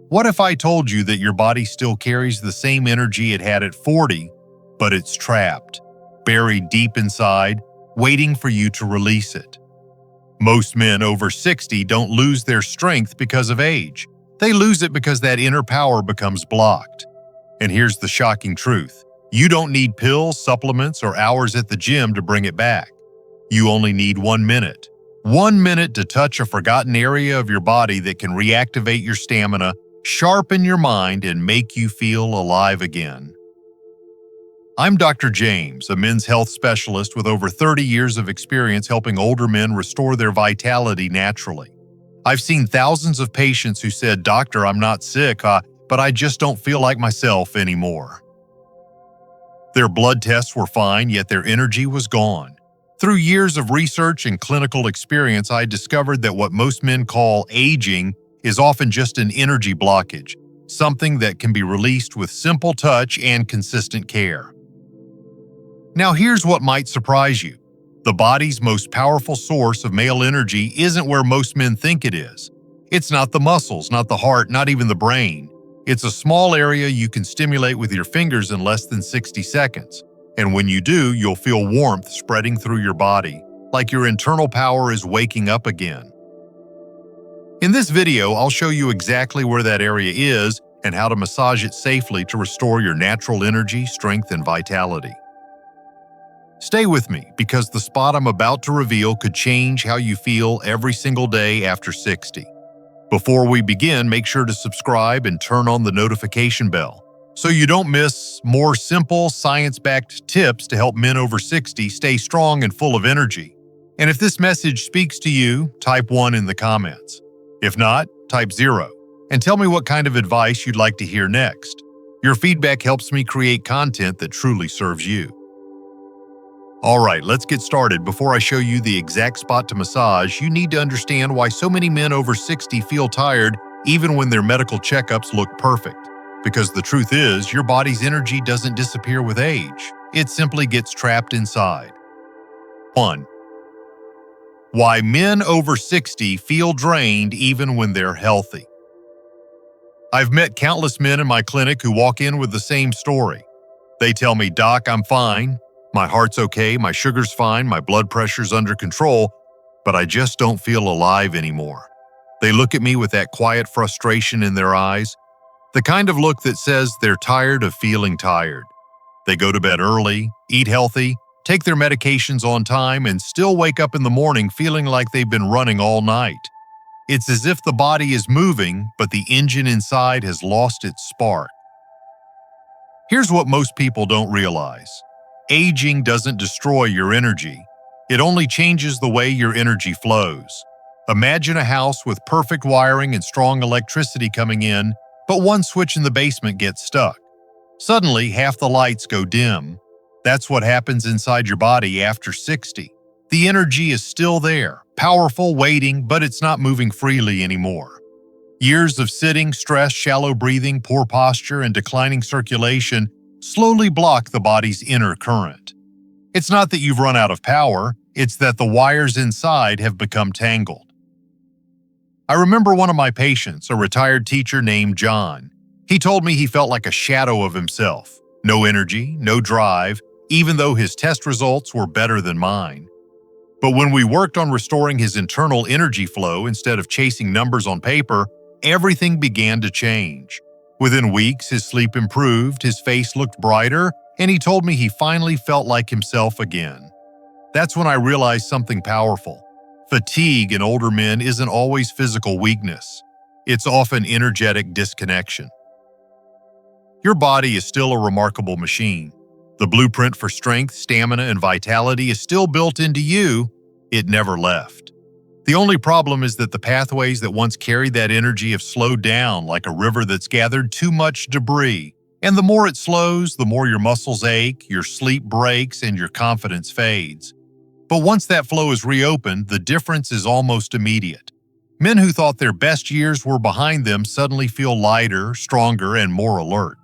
What if I told you that your body still carries the same energy it had at 40, but it's trapped, buried deep inside, waiting for you to release it? Most men over 60 don't lose their strength because of age. They lose it because that inner power becomes blocked. And here's the shocking truth. You don't need pills, supplements, or hours at the gym to bring it back. You only need 1 minute. 1 minute to touch a forgotten area of your body that can reactivate your stamina, sharpen your mind, and make you feel alive again. I'm Dr. James, a men's health specialist with over 30 years of experience helping older men restore their vitality naturally. I've seen thousands of patients who said, "Doctor, I'm not sick, but I just don't feel like myself anymore." Their blood tests were fine, yet their energy was gone. Through years of research and clinical experience, I discovered that what most men call aging is often just an energy blockage, something that can be released with simple touch and consistent care. Now here's what might surprise you. The body's most powerful source of male energy isn't where most men think it is. It's not the muscles, not the heart, not even the brain. It's a small area you can stimulate with your fingers in less than 60 seconds. And when you do, you'll feel warmth spreading through your body, like your internal power is waking up again. In this video, I'll show you exactly where that area is and how to massage it safely to restore your natural energy, strength, and vitality. Stay with me, because the spot I'm about to reveal could change how you feel every single day after 60. Before we begin, make sure to subscribe and turn on the notification bell so you don't miss more simple, science-backed tips to help men over 60 stay strong and full of energy. And if this message speaks to you, type 1 in the comments. If not, type 0, and tell me what kind of advice you'd like to hear next. Your feedback helps me create content that truly serves you. All right, let's get started. Before I show you the exact spot to massage, you need to understand why so many men over 60 feel tired even when their medical checkups look perfect. Because the truth is, your body's energy doesn't disappear with age. It simply gets trapped inside. 1. Why men over 60 feel drained even when they're healthy. I've met countless men in my clinic who walk in with the same story. They tell me, "Doc, I'm fine. My heart's okay, my sugar's fine, my blood pressure's under control, but I just don't feel alive anymore." They look at me with that quiet frustration in their eyes, the kind of look that says they're tired of feeling tired. They go to bed early, eat healthy, take their medications on time, and still wake up in the morning feeling like they've been running all night. It's as if the body is moving, but the engine inside has lost its spark. Here's what most people don't realize. Aging doesn't destroy your energy. It only changes the way your energy flows. Imagine a house with perfect wiring and strong electricity coming in, but one switch in the basement gets stuck. Suddenly, half the lights go dim. That's what happens inside your body after 60. The energy is still there, powerful, waiting, but it's not moving freely anymore. Years of sitting, stress, shallow breathing, poor posture, and declining circulation slowly block the body's inner current. It's not that you've run out of power, it's that the wires inside have become tangled. I remember one of my patients, a retired teacher named John. He told me he felt like a shadow of himself. No energy, no drive, even though his test results were better than mine. But when we worked on restoring his internal energy flow instead of chasing numbers on paper, everything began to change. Within weeks, his sleep improved, his face looked brighter, and he told me he finally felt like himself again. That's when I realized something powerful. Fatigue in older men isn't always physical weakness. It's often energetic disconnection. Your body is still a remarkable machine. The blueprint for strength, stamina, and vitality is still built into you. It never left. The only problem is that the pathways that once carried that energy have slowed down like a river that's gathered too much debris. And the more it slows, the more your muscles ache, your sleep breaks, and your confidence fades. But once that flow is reopened, the difference is almost immediate. Men who thought their best years were behind them suddenly feel lighter, stronger, and more alert.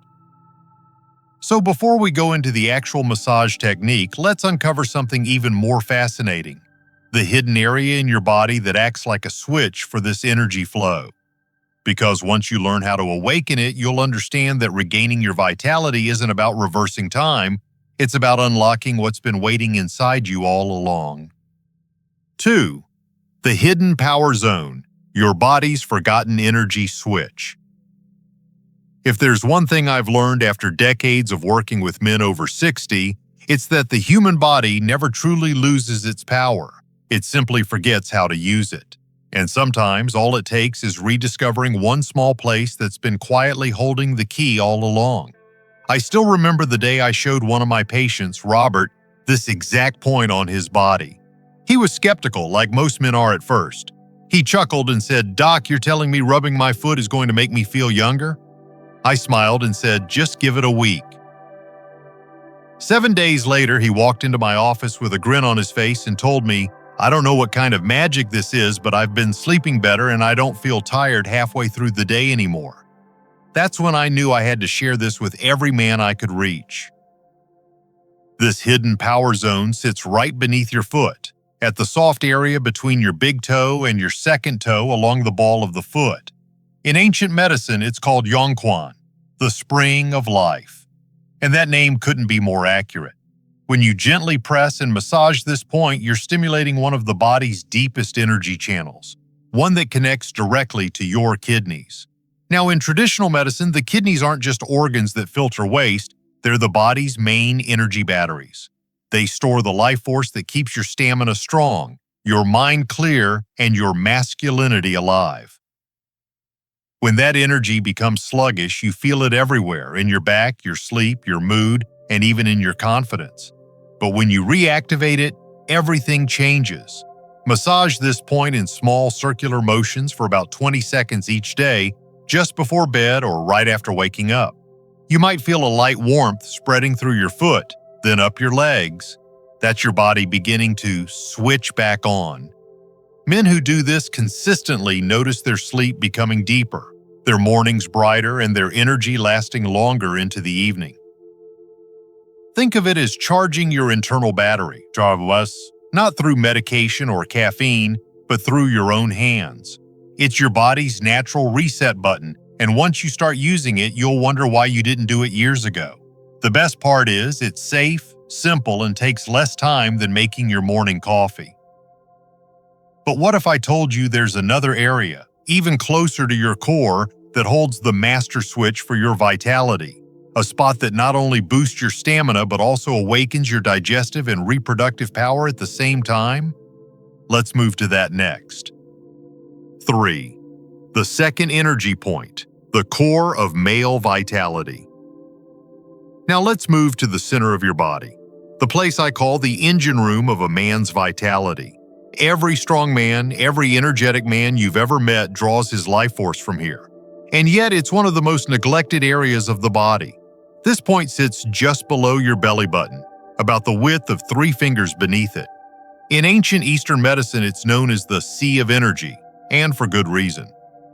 So before we go into the actual massage technique, let's uncover something even more fascinating. The hidden area in your body that acts like a switch for this energy flow. because once you learn how to awaken it, you'll understand that regaining your vitality isn't about reversing time, it's about unlocking what's been waiting inside you all along. 2. The hidden power zone, your body's forgotten energy switch. If there's one thing I've learned after decades of working with men over 60, it's that the human body never truly loses its power. It simply forgets how to use it. And sometimes all it takes is rediscovering one small place that's been quietly holding the key all along. I still remember the day I showed one of my patients, Robert, this exact point on his body. He was skeptical, like most men are at first. He chuckled and said, "Doc, you're telling me rubbing my foot is going to make me feel younger?" I smiled and said, "Just give it a week." 7 days later, he walked into my office with a grin on his face and told me, "I don't know what kind of magic this is, but I've been sleeping better and I don't feel tired halfway through the day anymore." That's when I knew I had to share this with every man I could reach. This hidden power zone sits right beneath your foot, at the soft area between your big toe and your second toe along the ball of the foot. In ancient medicine, it's called Yongquan, the spring of life. And that name couldn't be more accurate. When you gently press and massage this point, you're stimulating one of the body's deepest energy channels, one that connects directly to your kidneys. Now, in traditional medicine, the kidneys aren't just organs that filter waste, they're the body's main energy batteries. They store the life force that keeps your stamina strong, your mind clear, and your masculinity alive. When that energy becomes sluggish, you feel it everywhere, in your back, your sleep, your mood, and even in your confidence. But when you reactivate it, everything changes. Massage this point in small circular motions for about 20 seconds each day, just before bed or right after waking up. You might feel a light warmth spreading through your foot, then up your legs. That's your body beginning to switch back on. Men who do this consistently notice their sleep becoming deeper, their mornings brighter, and their energy lasting longer into the evening. Think of it as charging your internal battery, not through medication or caffeine, but through your own hands. It's your body's natural reset button, and once you start using it, you'll wonder why you didn't do it years ago. The best part is it's safe, simple, and takes less time than making your morning coffee. But what if I told you there's another area, even closer to your core, that holds the master switch for your vitality? A spot that not only boosts your stamina but also awakens your digestive and reproductive power at the same time? Let's move to that next. 3. The second energy point, the core of male vitality. Now let's move to the center of your body, the place I call the engine room of a man's vitality. Every strong man, every energetic man you've ever met draws his life force from here. And yet it's one of the most neglected areas of the body. This point sits just below your belly button, about the width of 3 fingers beneath it. In ancient Eastern medicine, it's known as the Sea of Energy, and for good reason.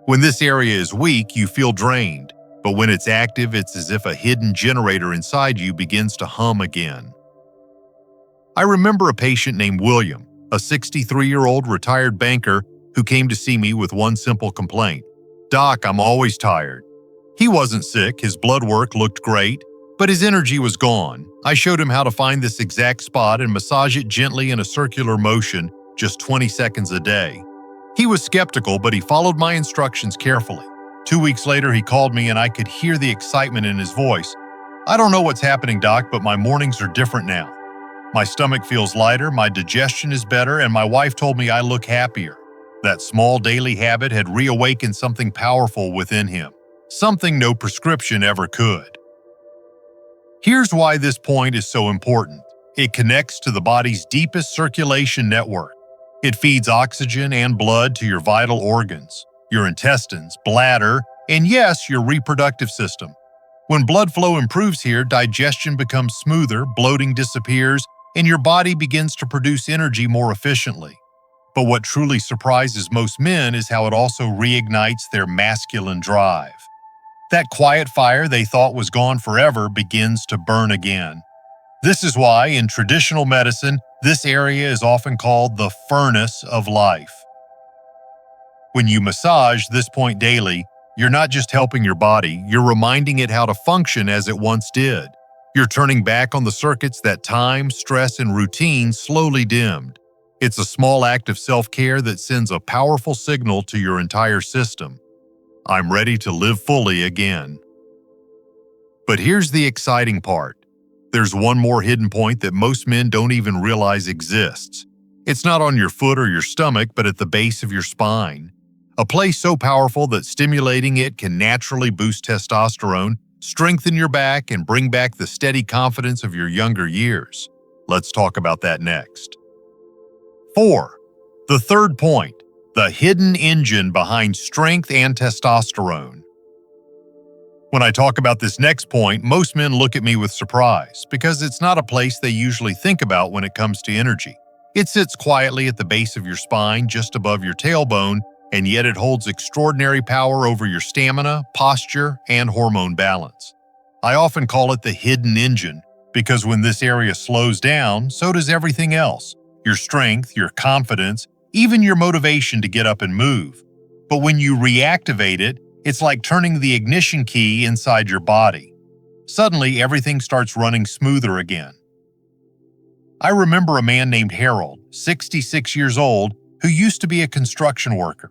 When this area is weak, you feel drained, but when it's active, it's as if a hidden generator inside you begins to hum again. I remember a patient named William, a 63-year-old retired banker who came to see me with one simple complaint. "Doc, I'm always tired." He wasn't sick, his blood work looked great, but his energy was gone. I showed him how to find this exact spot and massage it gently in a circular motion, just 20 seconds a day. He was skeptical, but he followed my instructions carefully. 2 weeks later, he called me and I could hear the excitement in his voice. "I don't know what's happening, Doc, but my mornings are different now. My stomach feels lighter, my digestion is better, and my wife told me I look happier." That small daily habit had reawakened something powerful within him, something no prescription ever could. Here's why this point is so important. It connects to the body's deepest circulation network. It feeds oxygen and blood to your vital organs, your intestines, bladder, and yes, your reproductive system. When blood flow improves here, digestion becomes smoother, bloating disappears, and your body begins to produce energy more efficiently. But what truly surprises most men is how it also reignites their masculine drive. That quiet fire they thought was gone forever begins to burn again. This is why, in traditional medicine, this area is often called the furnace of life. When you massage this point daily, You're not just helping your body, you're reminding it how to function as it once did. You're turning back on the circuits that time, stress, and routine slowly dimmed. It's a small act of self-care that sends a powerful signal to your entire system. I'm ready to live fully again. But here's the exciting part. There's one more hidden point that most men don't even realize exists. It's not on your foot or your stomach, but at the base of your spine. A place so powerful that stimulating it can naturally boost testosterone, strengthen your back, and bring back the steady confidence of your younger years. Let's talk about that next. 4. The third point, the hidden engine behind strength and testosterone. When I talk about this next point, most men look at me with surprise because it's not a place they usually think about when it comes to energy. It sits quietly at the base of your spine, just above your tailbone, and yet it holds extraordinary power over your stamina, posture, and hormone balance. I often call it the hidden engine because when this area slows down, so does everything else. Your strength, your confidence, even your motivation to get up and move. But when you reactivate it, it's like turning the ignition key inside your body. Suddenly, everything starts running smoother again. I remember a man named Harold, 66 years old, who used to be a construction worker.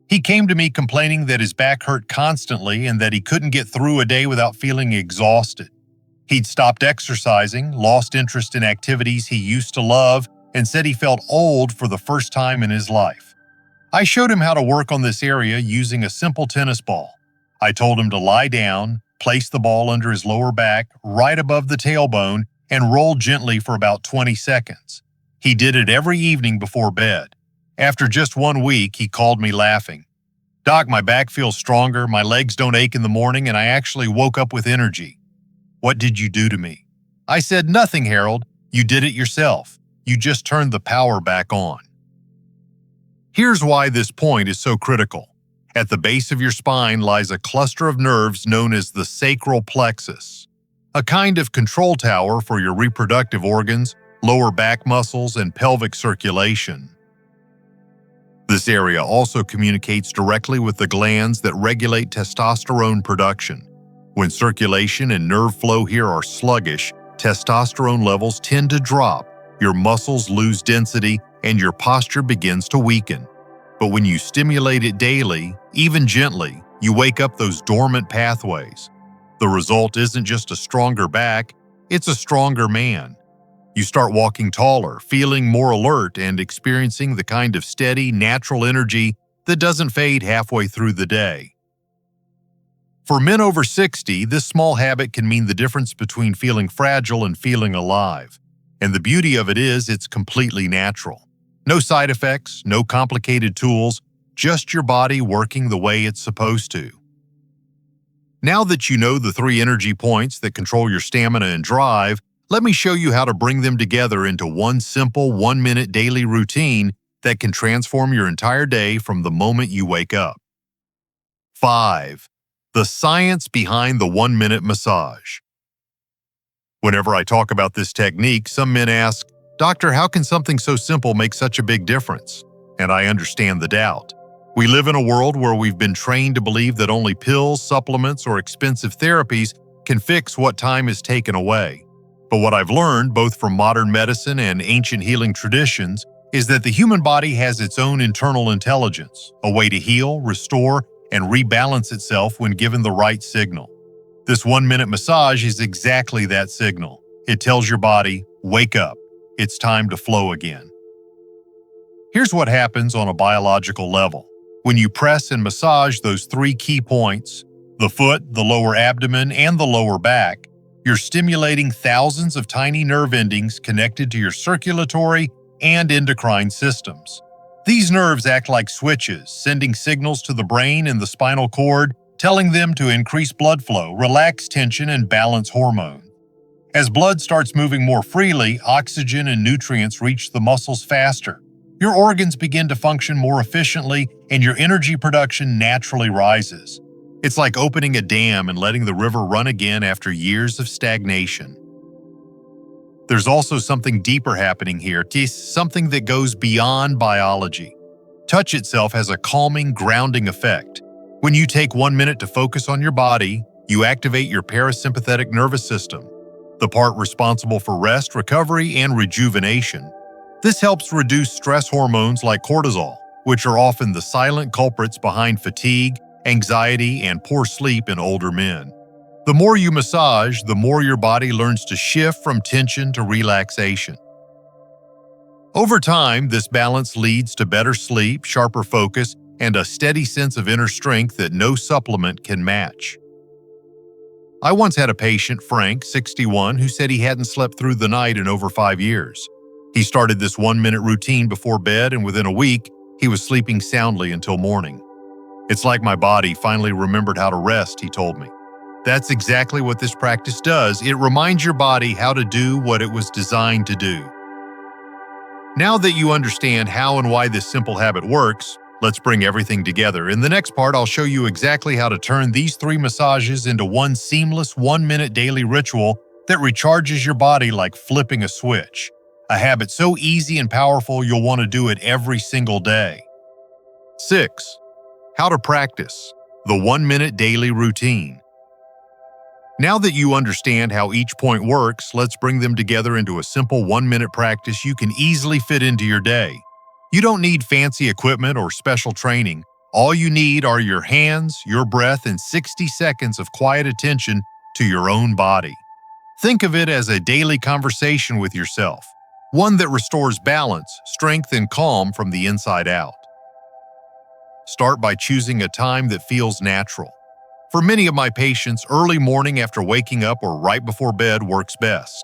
He came to me complaining that his back hurt constantly and that he couldn't get through a day without feeling exhausted. He'd stopped exercising, lost interest in activities he used to love, and said he felt old for the first time in his life. I showed him how to work on this area using a simple tennis ball. I told him to lie down, place the ball under his lower back, right above the tailbone, and roll gently for about 20 seconds. He did it every evening before bed. After just 1 week, he called me laughing. "Doc, my back feels stronger, my legs don't ache in the morning, and I actually woke up with energy." "What did you do to me?" I said, "Nothing, Harold. You did it yourself. You just turned the power back on." Here's why this point is so critical. At the base of your spine lies a cluster of nerves known as the sacral plexus, a kind of control tower for your reproductive organs, lower back muscles, and pelvic circulation. This area also communicates directly with the glands that regulate testosterone production. When circulation and nerve flow here are sluggish, testosterone levels tend to drop, your muscles lose density, and your posture begins to weaken. But when you stimulate it daily, even gently, you wake up those dormant pathways. The result isn't just a stronger back, it's a stronger man. You start walking taller, feeling more alert, and experiencing the kind of steady, natural energy that doesn't fade halfway through the day. For men over 60, this small habit can mean the difference between feeling fragile and feeling alive. And the beauty of it is it's completely natural. No side effects, no complicated tools, just your body working the way it's supposed to. Now that you know the 3 energy points that control your stamina and drive, let me show you how to bring them together into one simple 1-minute daily routine that can transform your entire day from the moment you wake up. 5. The science behind the 1-minute massage. Whenever I talk about this technique, some men ask, "Doctor, how can something so simple make such a big difference?" And I understand the doubt. We live in a world where we've been trained to believe that only pills, supplements, or expensive therapies can fix what time is taken away. But what I've learned, both from modern medicine and ancient healing traditions, is that the human body has its own internal intelligence, a way to heal, restore, and rebalance itself when given the right signal. This 1-minute massage is exactly that signal. It tells your body, wake up, it's time to flow again. Here's what happens on a biological level. When you press and massage those 3 key points, the foot, the lower abdomen, and the lower back, you're stimulating thousands of tiny nerve endings connected to your circulatory and endocrine systems. These nerves act like switches, sending signals to the brain and the spinal cord, telling them to increase blood flow, relax tension, and balance hormones. As blood starts moving more freely, oxygen and nutrients reach the muscles faster. Your organs begin to function more efficiently, and your energy production naturally rises. It's like opening a dam and letting the river run again after years of stagnation. There's also something deeper happening here, something that goes beyond biology. Touch itself has a calming, grounding effect. When you take 1 minute to focus on your body, you activate your parasympathetic nervous system, the part responsible for rest, recovery, and rejuvenation. This helps reduce stress hormones like cortisol, which are often the silent culprits behind fatigue, anxiety, and poor sleep in older men. The more you massage, the more your body learns to shift from tension to relaxation. Over time, this balance leads to better sleep, sharper focus, and a steady sense of inner strength that no supplement can match. I once had a patient, Frank, 61, who said he hadn't slept through the night in over 5 years. He started this 1-minute routine before bed, and within a week, he was sleeping soundly until morning. "It's like my body finally remembered how to rest," he told me. That's exactly what this practice does. It reminds your body how to do what it was designed to do. Now that you understand how and why this simple habit works, let's bring everything together. In the next part, I'll show you exactly how to turn these 3 massages into one seamless 1-minute daily ritual that recharges your body like flipping a switch. A habit so easy and powerful you'll want to do it every single day. 6. How to practice the 1-minute daily routine. Now that you understand how each point works, let's bring them together into a simple 1-minute practice you can easily fit into your day. You don't need fancy equipment or special training. All you need are your hands, your breath, and 60 seconds of quiet attention to your own body. Think of it as a daily conversation with yourself, one that restores balance, strength, and calm from the inside out. Start by choosing a time that feels natural. For many of my patients, early morning after waking up or right before bed works best.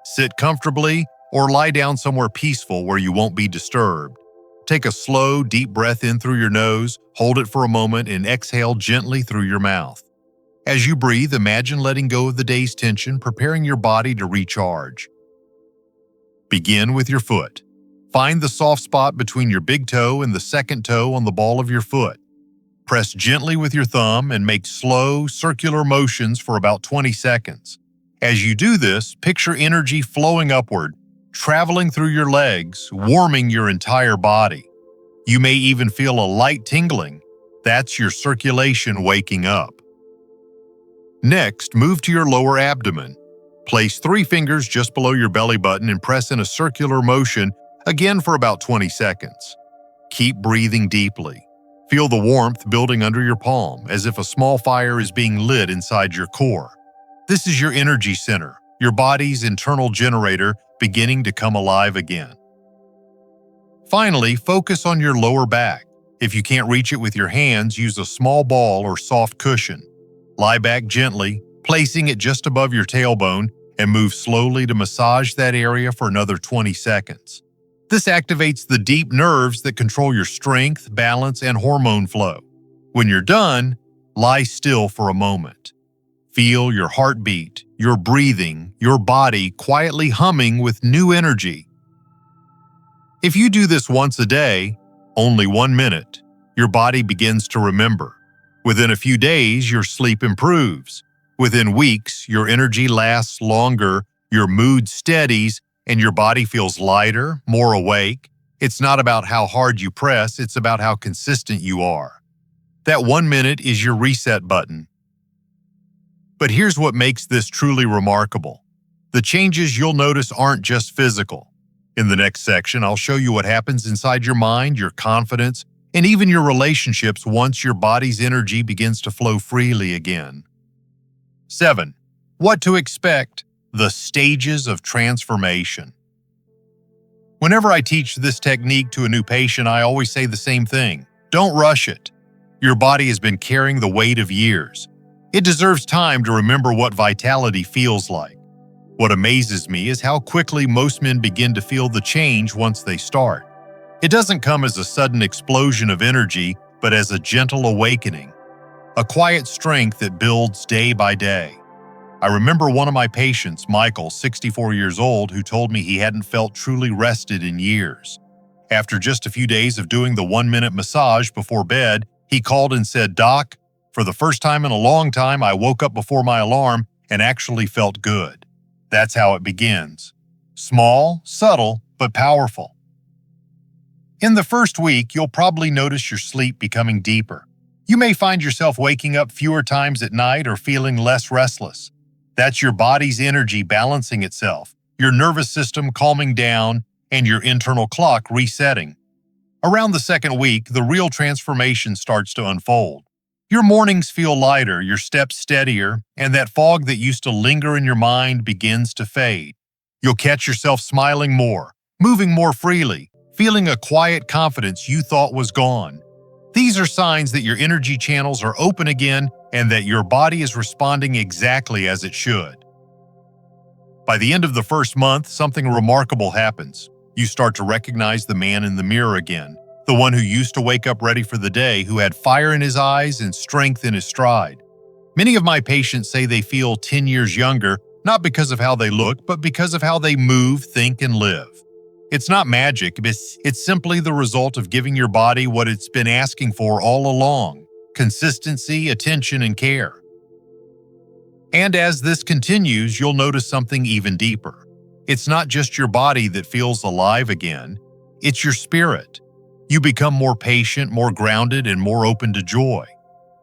Sit comfortably or lie down somewhere peaceful where you won't be disturbed. Take a slow, deep breath in through your nose, hold it for a moment, and exhale gently through your mouth. As you breathe, imagine letting go of the day's tension, preparing your body to recharge. Begin with your foot. Find the soft spot between your big toe and the second toe on the ball of your foot. Press gently with your thumb and make slow, circular motions for about 20 seconds. As you do this, picture energy flowing upward, traveling through your legs, warming your entire body. You may even feel a light tingling. That's your circulation waking up. Next, move to your lower abdomen. Place 3 fingers just below your belly button and press in a circular motion, again for about 20 seconds. Keep breathing deeply. Feel the warmth building under your palm, as if a small fire is being lit inside your core. This is your energy center, your body's internal generator beginning to come alive again. Finally, focus on your lower back. If you can't reach it with your hands, use a small ball or soft cushion. Lie back gently, placing it just above your tailbone, and move slowly to massage that area for another 20 seconds. This activates the deep nerves that control your strength, balance, and hormone flow. When you're done, lie still for a moment. Feel your heartbeat, your breathing, your body quietly humming with new energy. If you do this once a day, only 1 minute, your body begins to remember. Within a few days, your sleep improves. Within weeks, your energy lasts longer, your mood steadies, and your body feels lighter, more awake. It's not about how hard you press, it's about how consistent you are. That 1 minute is your reset button. But here's what makes this truly remarkable. The changes you'll notice aren't just physical. In the next section, I'll show you what happens inside your mind, your confidence, and even your relationships once your body's energy begins to flow freely again. 7. What to expect. The stages of transformation. Whenever I teach this technique to a new patient, I always say the same thing. Don't rush it. Your body has been carrying the weight of years. It deserves time to remember what vitality feels like. What amazes me is how quickly most men begin to feel the change once they start. It doesn't come as a sudden explosion of energy, but as a gentle awakening. A quiet strength that builds day by day. I remember one of my patients, Michael, 64 years old, who told me he hadn't felt truly rested in years. After just a few days of doing the 1-minute massage before bed, he called and said, "Doc, for the first time in a long time, I woke up before my alarm and actually felt good." That's how it begins. Small, subtle, but powerful. In the first week, you'll probably notice your sleep becoming deeper. You may find yourself waking up fewer times at night or feeling less restless. That's your body's energy balancing itself, your nervous system calming down, and your internal clock resetting. Around the second week, the real transformation starts to unfold. Your mornings feel lighter, your steps steadier, and that fog that used to linger in your mind begins to fade. You'll catch yourself smiling more, moving more freely, feeling a quiet confidence you thought was gone. These are signs that your energy channels are open again and that your body is responding exactly as it should. By the end of the first month, something remarkable happens. You start to recognize the man in the mirror again, the one who used to wake up ready for the day, who had fire in his eyes and strength in his stride. Many of my patients say they feel 10 years younger, not because of how they look, but because of how they move, think, and live. It's not magic, it's simply the result of giving your body what it's been asking for all along: consistency, attention, and care. And as this continues, you'll notice something even deeper. It's not just your body that feels alive again, it's your spirit. You become more patient, more grounded, and more open to joy.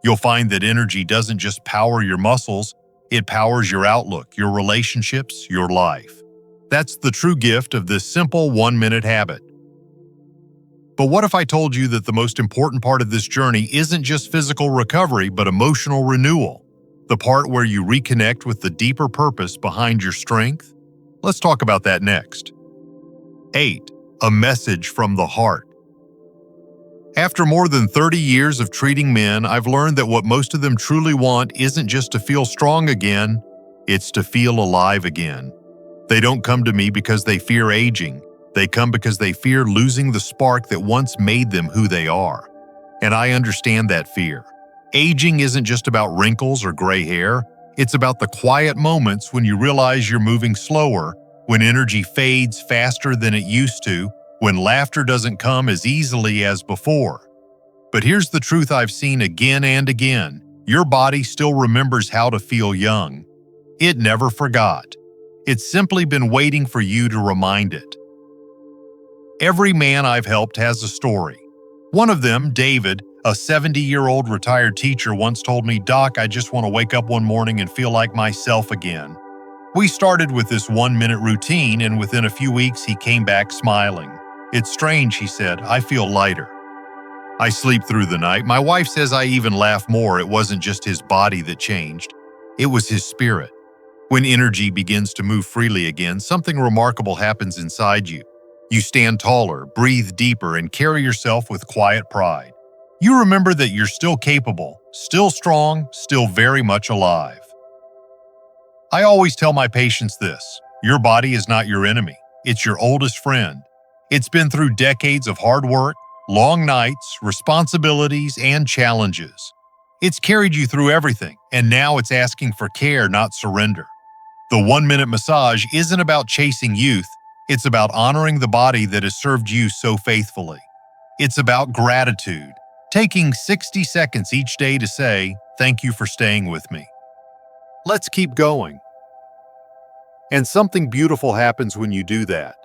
You'll find that energy doesn't just power your muscles, it powers your outlook, your relationships, your life. That's the true gift of this simple 1-minute habit. But what if I told you that the most important part of this journey isn't just physical recovery, but emotional renewal? The part where you reconnect with the deeper purpose behind your strength? Let's talk about that next. 8. A message from the heart. After more than 30 years of treating men, I've learned that what most of them truly want isn't just to feel strong again, it's to feel alive again. They don't come to me because they fear aging. They come because they fear losing the spark that once made them who they are. And I understand that fear. Aging isn't just about wrinkles or gray hair. It's about the quiet moments when you realize you're moving slower, when energy fades faster than it used to, when laughter doesn't come as easily as before. But here's the truth I've seen again and again. Your body still remembers how to feel young. It never forgot. It's simply been waiting for you to remind it. Every man I've helped has a story. One of them, David, a 70-year-old retired teacher, once told me, "Doc, I just want to wake up one morning and feel like myself again." We started with this 1-minute routine, and within a few weeks he came back smiling. "It's strange," he said, "I feel lighter. I sleep through the night. My wife says I even laugh more." It wasn't just his body that changed. It was his spirit. When energy begins to move freely again, something remarkable happens inside you. You stand taller, breathe deeper, and carry yourself with quiet pride. You remember that you're still capable, still strong, still very much alive. I always tell my patients this: your body is not your enemy. It's your oldest friend. It's been through decades of hard work, long nights, responsibilities, and challenges. It's carried you through everything, and now it's asking for care, not surrender. The 1-minute massage isn't about chasing youth. It's about honoring the body that has served you so faithfully. It's about gratitude, taking 60 seconds each day to say, "Thank you for staying with me." Let's keep going. And something beautiful happens when you do that.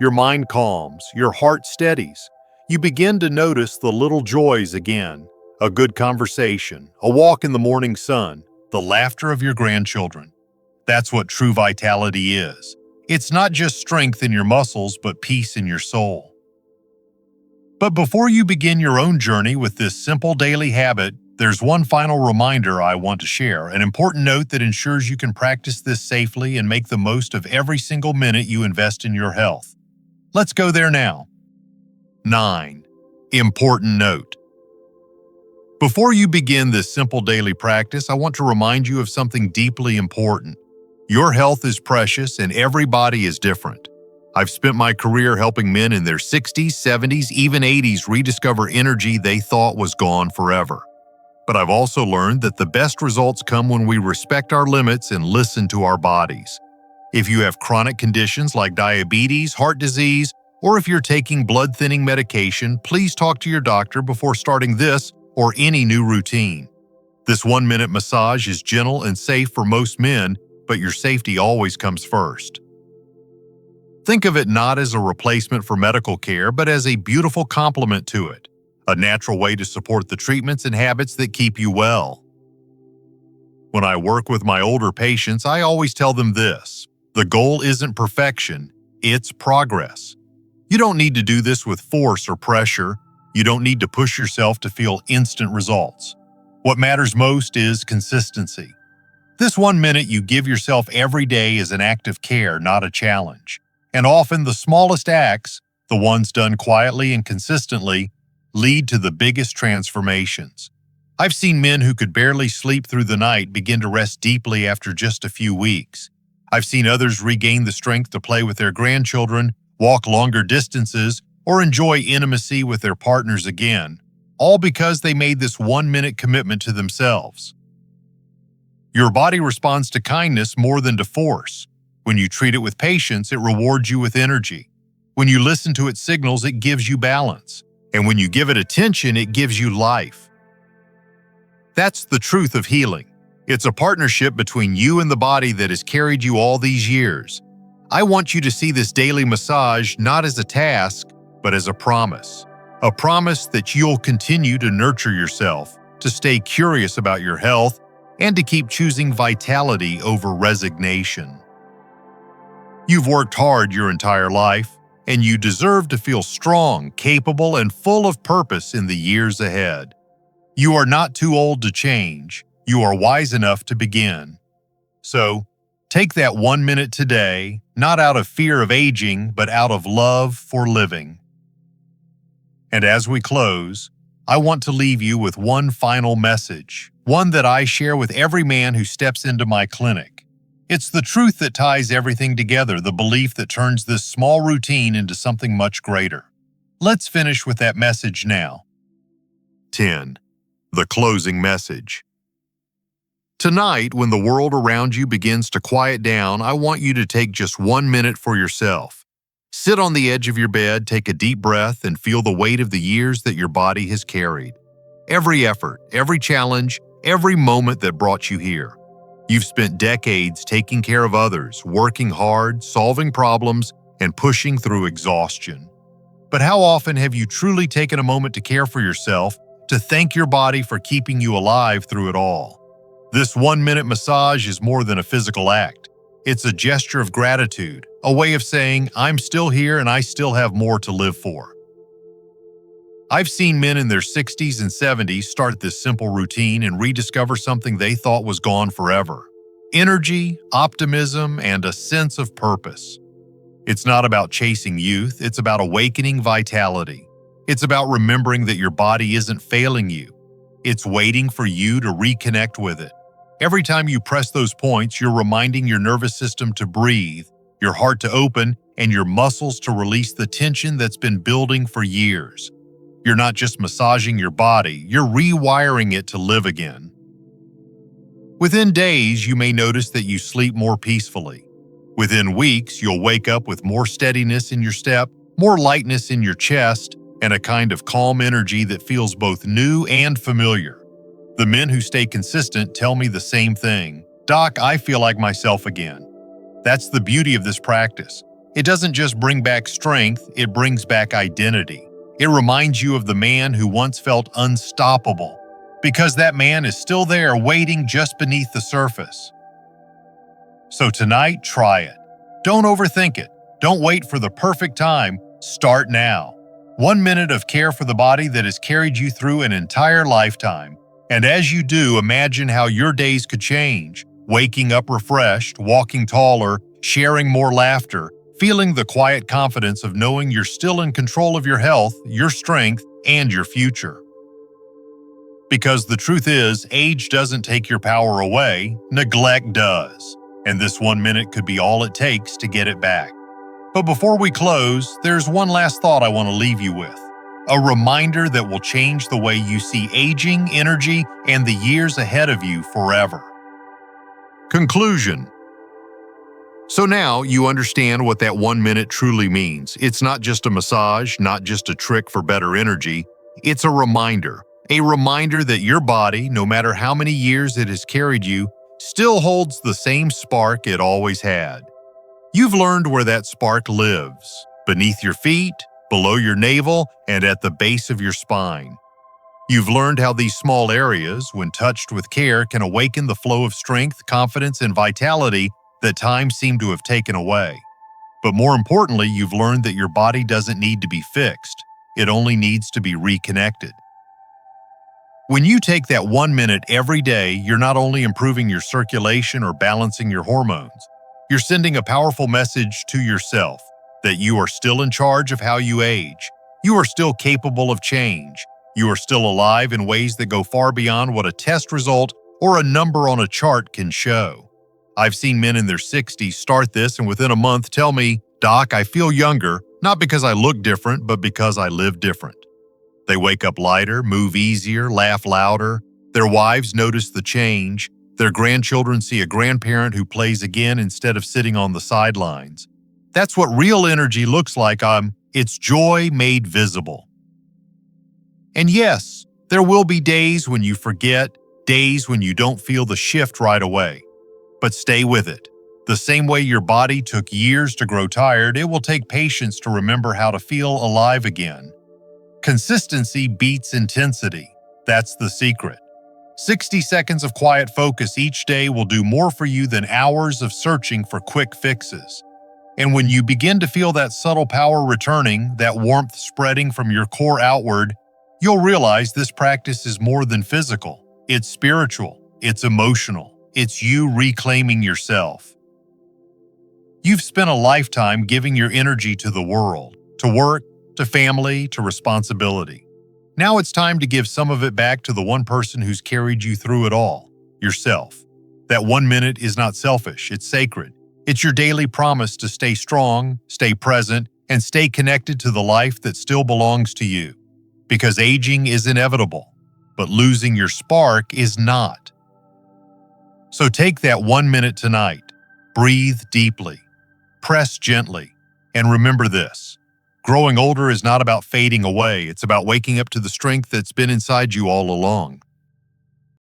Your mind calms, your heart steadies. You begin to notice the little joys again: a good conversation, a walk in the morning sun, the laughter of your grandchildren. That's what true vitality is. It's not just strength in your muscles, but peace in your soul. But before you begin your own journey with this simple daily habit, there's one final reminder I want to share, an important note that ensures you can practice this safely and make the most of every single minute you invest in your health. Let's go there now. 9. Important note. Before you begin this simple daily practice, I want to remind you of something deeply important. Your health is precious and every body is different. I've spent my career helping men in their 60s, 70s, even 80s rediscover energy they thought was gone forever. But I've also learned that the best results come when we respect our limits and listen to our bodies. If you have chronic conditions like diabetes, heart disease, or if you're taking blood-thinning medication, please talk to your doctor before starting this or any new routine. This 1-minute massage is gentle and safe for most men, but your safety always comes first. Think of it not as a replacement for medical care, but as a beautiful complement to it. a natural way to support the treatments and habits that keep you well. When I work with my older patients, I always tell them this: the goal isn't perfection, it's progress. You don't need to do this with force or pressure. You don't need to push yourself to feel instant results. What matters most is consistency. This 1 minute you give yourself every day is an act of care, not a challenge. And often the smallest acts, the ones done quietly and consistently, lead to the biggest transformations. I've seen men who could barely sleep through the night begin to rest deeply after just a few weeks. I've seen others regain the strength to play with their grandchildren, walk longer distances, or enjoy intimacy with their partners again, all because they made this 1 minute commitment to themselves. Your body responds to kindness more than to force. When you treat it with patience, it rewards you with energy. When you listen to its signals, it gives you balance. And when you give it attention, it gives you life. That's the truth of healing. It's a partnership between you and the body that has carried you all these years. I want you to see this daily massage not as a task, but as a promise. A promise that you'll continue to nurture yourself, to stay curious about your health, and to keep choosing vitality over resignation. You've worked hard your entire life, and you deserve to feel strong, capable, and full of purpose in the years ahead. You are not too old to change. You are wise enough to begin. So, take that 1 minute today, not out of fear of aging, but out of love for living. And as we close, I want to leave you with one final message, one that I share with every man who steps into my clinic. It's the truth that ties everything together, the belief that turns this small routine into something much greater. Let's finish with that message now. 10. The closing message. Tonight, when the world around you begins to quiet down, I want you to take just 1 minute for yourself. Sit on the edge of your bed, take a deep breath, and feel the weight of the years that your body has carried. Every effort, every challenge, every moment that brought you here. You've spent decades taking care of others, working hard, solving problems, and pushing through exhaustion. But how often have you truly taken a moment to care for yourself, to thank your body for keeping you alive through it all? This 1 minute massage is more than a physical act. It's a gesture of gratitude, a way of saying, I'm still here and I still have more to live for. I've seen men in their 60s and 70s start this simple routine and rediscover something they thought was gone forever: energy, optimism, and a sense of purpose. It's not about chasing youth, it's about awakening vitality. It's about remembering that your body isn't failing you. It's waiting for you to reconnect with it. Every time you press those points, you're reminding your nervous system to breathe, your heart to open, and your muscles to release the tension that's been building for years. You're not just massaging your body, you're rewiring it to live again. Within days, you may notice that you sleep more peacefully. Within weeks, you'll wake up with more steadiness in your step, more lightness in your chest, and a kind of calm energy that feels both new and familiar. The men who stay consistent tell me the same thing. Doc, I feel like myself again. That's the beauty of this practice. It doesn't just bring back strength, it brings back identity. It reminds you of the man who once felt unstoppable, because that man is still there waiting just beneath the surface. So tonight, try it. Don't overthink it. Don't wait for the perfect time. Start now. 1 minute of care for the body that has carried you through an entire lifetime. And as you do, imagine how your days could change. Waking up refreshed, walking taller, sharing more laughter, feeling the quiet confidence of knowing you're still in control of your health, your strength, and your future. Because the truth is, age doesn't take your power away, neglect does. And this 1 minute could be all it takes to get it back. But before we close, there's one last thought I want to leave you with. A reminder that will change the way you see aging, energy, and the years ahead of you forever. Conclusion. So now you understand what that 1 minute truly means. It's not just a massage, not just a trick for better energy. It's a reminder that your body, no matter how many years it has carried you, still holds the same spark it always had. You've learned where that spark lives, beneath your feet, below your navel, and at the base of your spine. You've learned how these small areas, when touched with care, can awaken the flow of strength, confidence, and vitality that time seemed to have taken away. But more importantly, you've learned that your body doesn't need to be fixed. It only needs to be reconnected. When you take that 1 minute every day, you're not only improving your circulation or balancing your hormones, you're sending a powerful message to yourself that you are still in charge of how you age. You are still capable of change. You are still alive in ways that go far beyond what a test result or a number on a chart can show. I've seen men in their 60s start this and within a month tell me, "Doc, I feel younger, not because I look different, but because I live different." They wake up lighter, move easier, laugh louder. Their wives notice the change. Their grandchildren see a grandparent who plays again instead of sitting on the sidelines. That's what real energy looks like. It's joy made visible. And yes, there will be days when you forget, days when you don't feel the shift right away. But stay with it. The same way your body took years to grow tired, it will take patience to remember how to feel alive again. Consistency beats intensity. That's the secret. 60 seconds of quiet focus each day will do more for you than hours of searching for quick fixes. And when you begin to feel that subtle power returning, that warmth spreading from your core outward, you'll realize this practice is more than physical. It's spiritual. It's emotional. It's you reclaiming yourself. You've spent a lifetime giving your energy to the world, to work, to family, to responsibility. Now it's time to give some of it back to the one person who's carried you through it all, yourself. That 1 minute is not selfish, it's sacred. It's your daily promise to stay strong, stay present, and stay connected to the life that still belongs to you. Because aging is inevitable, but losing your spark is not. So take that 1 minute tonight, breathe deeply, press gently, and remember this. Growing older is not about fading away, it's about waking up to the strength that's been inside you all along.